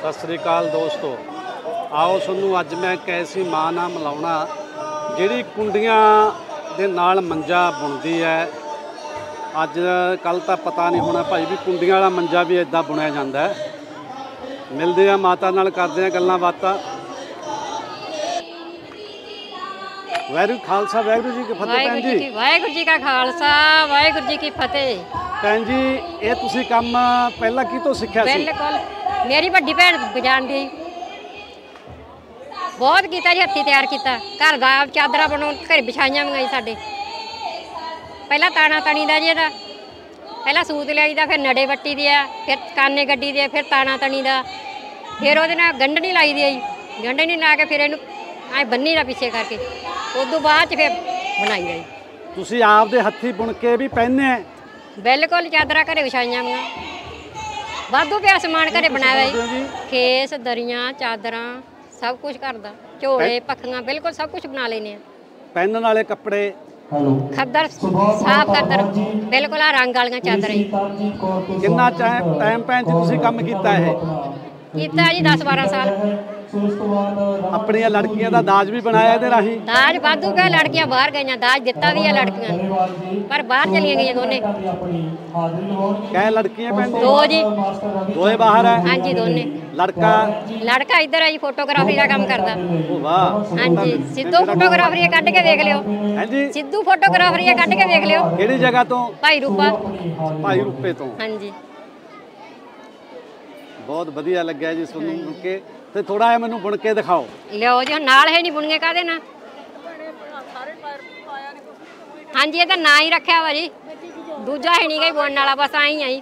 सत श्री अकाल दोस्तों, आओ सुनू अज मैं एक ऐसी माँ नाल मिलाउणा जिहड़ी कुंडियां दे नाल मंजा बुनदी है। अज कल तो पता नहीं होना भाई भी कुंडियां वाला मंजा भी इदां बुनिया जांदा है। मिलदे आ माता नाल, करदे आ गल्लां बातां। वाहिगुरू खालसा वाहिगुरू जी की फतेह। भैन जी वाहिगुरू जी का खालसा वाहिगुरू जी की फतेह। भैन जी ये तुसीं काम पहला कितों सिक्ख्या सी? बिल्कुल मेरी वड्डी भैन जाणदी, बहुत कीता जी, हत्थी तैयार किया, घर का चादर बनाओ, घर बिछाइया मंगाई साडे। पहला ताना तनी दा जी, ਇਹਦਾ पहला सूत लियाई दा, फिर नड़े वट्टी दी आ, फिर काने गड्डी दी, फिर ताना तनी दा, फिर ਉਹਦੇ ਨਾਲ गंढनी लाई दी आई, गंढनी ला के फिर ਇਹਨੂੰ ਐ ਬੰਨੀ ਦਾ ਪਿੱਛੇ ਕਰਕੇ, ਉਦੋਂ ਬਾਅਦ ਚ ਫਿਰ ਬਣਾਈ ਗਈ। ਤੁਸੀਂ ਆਪ ਦੇ ਹੱਥੀ ਬੁਣ ਕੇ ਵੀ ਪਹਿਨੇ ਆ? बिल्कुल चादर घरे विछाइया मैं, वाधू पिया समान घरे बनाया जी, खेस दरियां चादर सब कुछ घर दा, झोले पखियां बिल्कुल सब कुछ बना लेने। पहनने वाले कपड़े खद्दर साफ खद्दर बिल्कुल आ रंग वाली चादर। कितना टाइम भैन जी तुसीं काम कीता है? कीता जी 10-12 साल। अपनिया लड़कियां दा दाज भी बनाया इहदे राही? दाज वाधू पिया, लड़कियां बाहर गईयां, दाज दिता भी है लड़कियां, पर बाहर चलिया गई दोने। कै लड़कियां भैन जी? दो जी, दोए बाहर है? हाँ जी दोने। लड़का इधर है जी, फोटोग्राफरी का काम करदा। वाह हाँ जी, सिद्धू फोटोग्राफरी कट के देख लियो। हां जी, सिद्धू फोटोग्राफरी कट के देख लियो। किहड़ी जगह तो? भाई रूपा। भाई रूपे तो। हाँ जी, बहुत वधिया लग्या जी सुन के। ते थोड़ा जिहा मैनूं बुण के दिखाओ। लियो जी, नाल है नहीं बुणगे कादे ना। हाँ जी, ये तो ना ही रखा वा जी, दूजा है नहीं गई बुणन वाला, बस आई आई।